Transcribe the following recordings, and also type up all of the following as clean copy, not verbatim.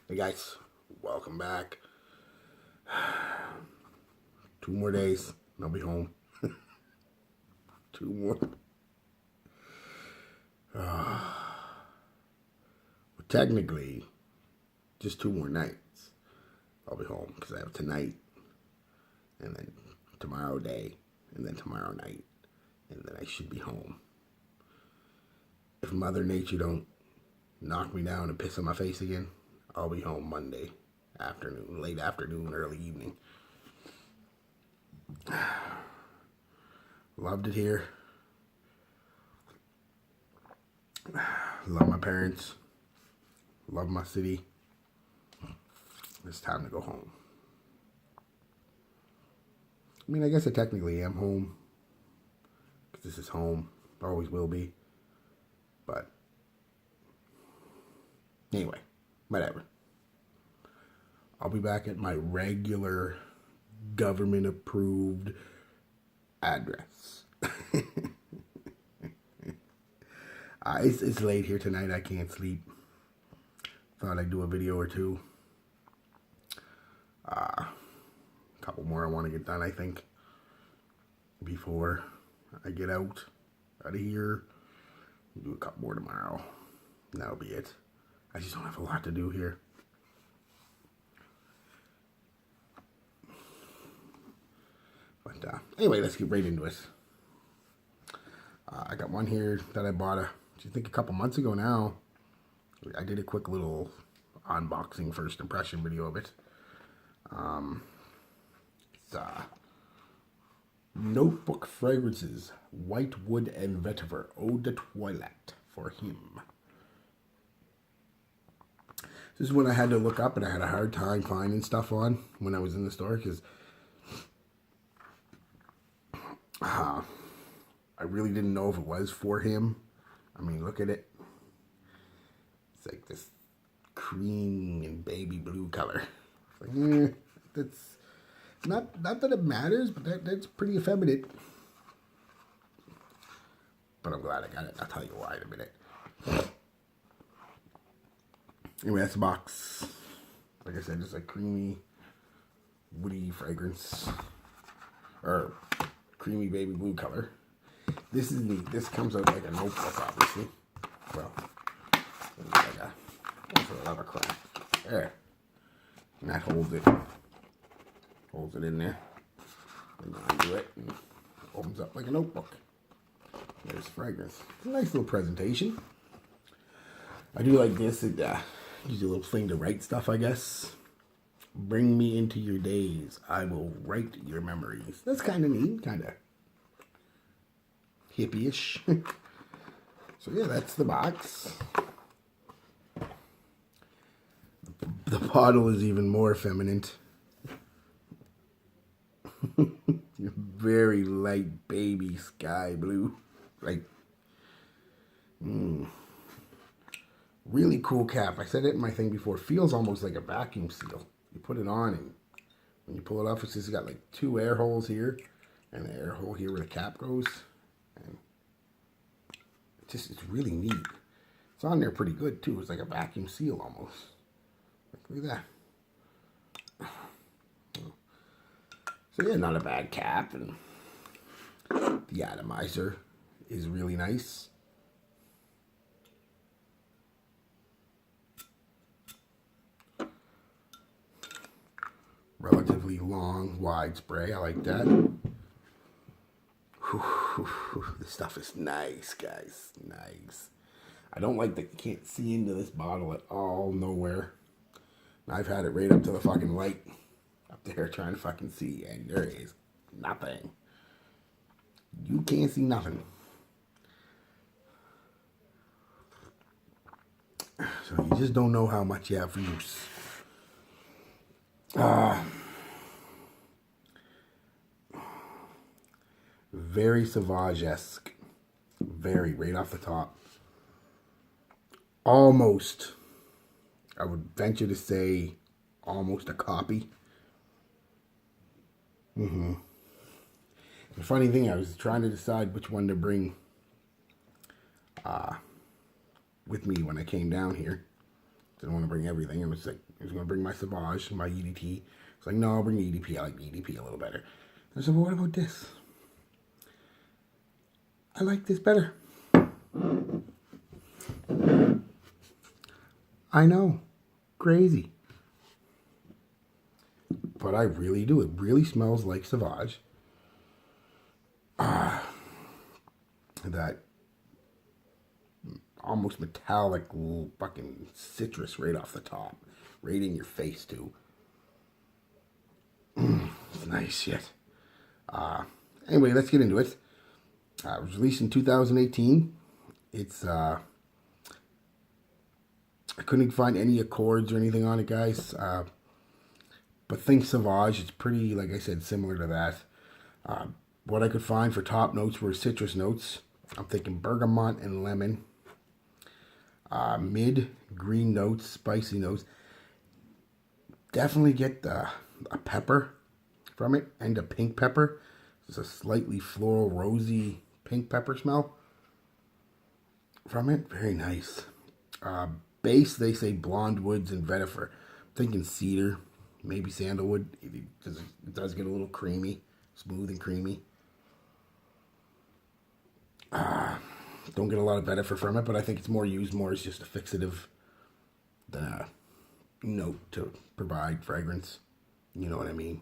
Hey guys, welcome back. 2 more days and I'll be home. 2 more. Well, technically, just 2 more nights. I'll be home because I have tonight, and then tomorrow day, and then tomorrow night, and then I should be home. If Mother Nature don't knock me down and piss on my face again, I'll be home Monday afternoon, late afternoon, early evening. Loved it here. Love my parents. Love my city. It's time to go home. I mean, I guess I technically am home, because this is home. Always will be. But anyway, whatever. I'll be back at my regular government-approved address. It's late here tonight. I can't sleep. Thought I'd do a video or two. A couple more I want to get done, I think, before I get out of here. Do a couple more tomorrow. And that'll be it. I just don't have a lot to do here. But anyway, let's get right into it. I got one here that I bought I think a couple months ago now. I did a quick little unboxing first impression video of it. It's Notebook Fragrances, White Wood and Vetiver, Eau de Toilette for him. This is one I had to look up and I had a hard time finding stuff on when I was in the store, because I really didn't know if it was for him. I mean, look at it. It's like this cream and baby blue color. It's like, that's not that it matters, but that's pretty effeminate. But I'm glad I got it. I'll tell you why in a minute. Anyway, that's the box. Like I said, just a creamy, woody fragrance. Or creamy baby blue color. This is neat. This comes out like a notebook, obviously. Well, it's like a leather craft. There. And that holds it. Holds it in there. And you undo it and it opens up like a notebook. There's fragrance. It's a nice little presentation. I do like this. It gives you a little thing to write stuff, I guess. Bring me into your days. I will write your memories. That's kind of neat. Kind of hippie-ish. So yeah, that's the box. The bottle is even more feminine. Very light baby sky blue. Like, really cool cap. I said it in my thing before. It feels almost like a vacuum seal. You put it on and when you pull it off, it's just got like 2 air holes here and an air hole here where the cap goes. And it's really neat. It's on there pretty good too. It's like a vacuum seal almost. Like, look at that. So yeah, not a bad cap. And the Atomizer is really nice. Relatively long, wide spray. I like that. This stuff is nice, guys. Nice. I don't like that you can't see into this bottle at all, nowhere. I've had it right up to the fucking light up there trying to fucking see, and there is nothing. You can't see nothing. So you just don't know how much you have for use. Very Sauvage-esque. Very, right off the top. Almost, I would venture to say, almost a copy. The funny thing, I was trying to decide which one to bring with me when I came down here. Didn't want to bring everything. It was like, I was going to bring my Sauvage, my EDT. It's like, no, I'll bring the EDP. I like the EDP a little better. I said, well, what about this? I like this better. I know. Crazy. But I really do. It really smells like Sauvage. That almost metallic fucking citrus right off the top. Right in your face, too. It's nice shit. Anyway, let's get into it. It was released in 2018. It's, I couldn't find any accords or anything on it, guys. But think Sauvage. It's pretty, like I said, similar to that. What I could find for top notes were citrus notes. I'm thinking bergamot and lemon. Mid green notes, spicy notes. Definitely get a pepper from it and a pink pepper. It's a slightly floral, rosy pink pepper smell from it. Very nice. Base, they say blonde woods and vetiver. I'm thinking cedar, maybe sandalwood. It does get a little creamy, smooth and creamy. Don't get a lot of vetiver from it, but I think it's more used more as just a fixative than a note to provide fragrance. You know what I mean?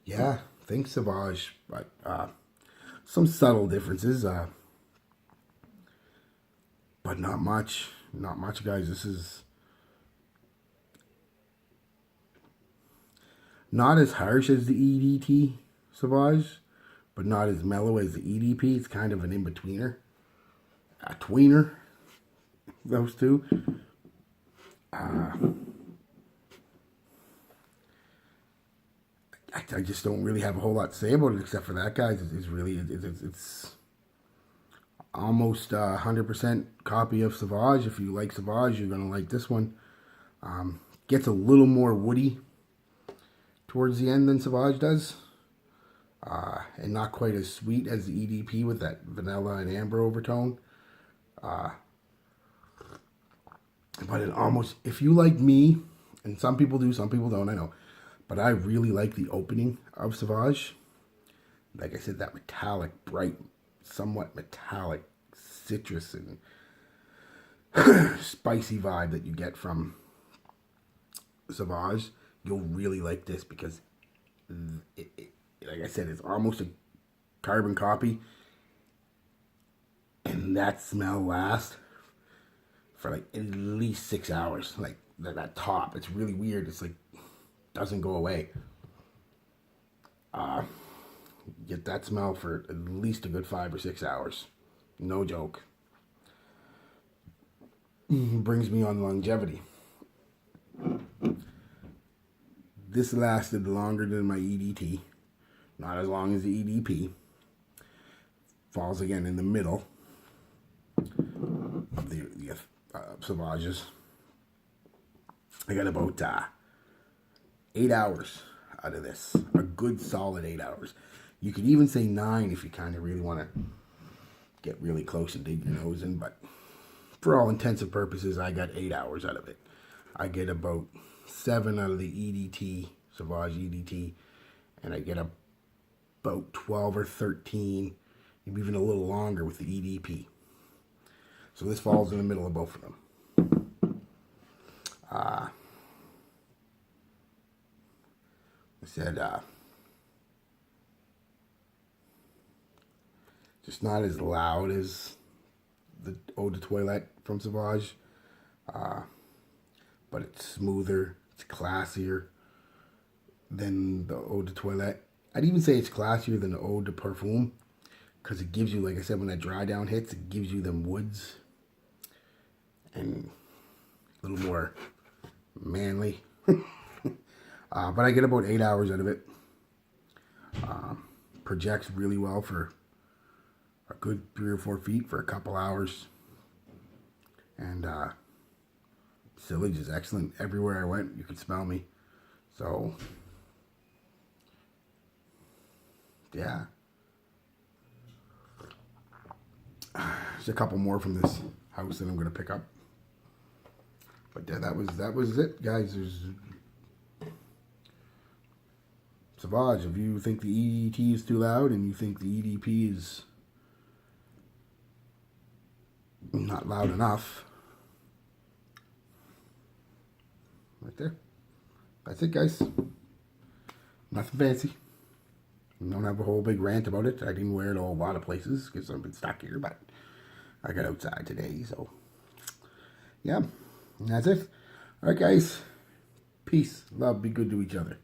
Yeah, think Sauvage, but some subtle differences, but not much. Not much, guys. This is not as harsh as the EDT Sauvage, but not as mellow as the EDP. It's kind of an in-betweener. A tweener. Those two. I just don't really have a whole lot to say about it except for that, guys. It's almost 100% copy of Sauvage. If you like Sauvage, you're going to like this one. Gets a little more woody towards the end than Sauvage does. And not quite as sweet as the EDP with that vanilla and amber overtone. But it almost, if you like me, and some people do, some people don't, I know. But I really like the opening of Sauvage. Like I said, that metallic, bright, somewhat metallic citrus and spicy vibe that you get from Sauvage. You'll really like this because, like I said, it's almost a carbon copy. And that smell lasts for like at least 6 hours. Like that top, it's really weird. It's like, doesn't go away. Get that smell for at least a good 5 or 6 hours. No joke. Brings me on longevity. This lasted longer than my EDT. Not as long as the EDP. Falls again in the middle of the Sauvages. I got about 8 hours out of this. A good solid 8 hours. You could even say 9 if you kind of really want to get really close and dig your nose in. But for all intents and purposes, I got 8 hours out of it. I get about 7 out of the EDT, Sauvage EDT. And I get about 12 or 13, maybe even a little longer with the EDP. So this falls in the middle of both of them. I said, just not as loud as the Eau de Toilette from Sauvage, but it's smoother, it's classier than the Eau de Toilette. I'd even say it's classier than the Eau de Parfum, because it gives you, like I said, when that dry down hits, it gives you them woods and a little more manly. But I get about 8 hours out of it. Projects really well for a good 3 or 4 feet for a couple hours. And sillage is excellent. Everywhere I went, you could smell me. So, yeah. There's a couple more from this house that I'm going to pick up. But yeah, that was it, guys. There's Savage. If you think the EDT is too loud and you think the EDP is not loud enough, right there. That's it, guys. Nothing fancy. I don't have a whole big rant about it. I didn't wear it a lot of places because I've been stuck here, but I got outside today, so yeah. And that's it. Alright, guys. Peace. Love. Be good to each other.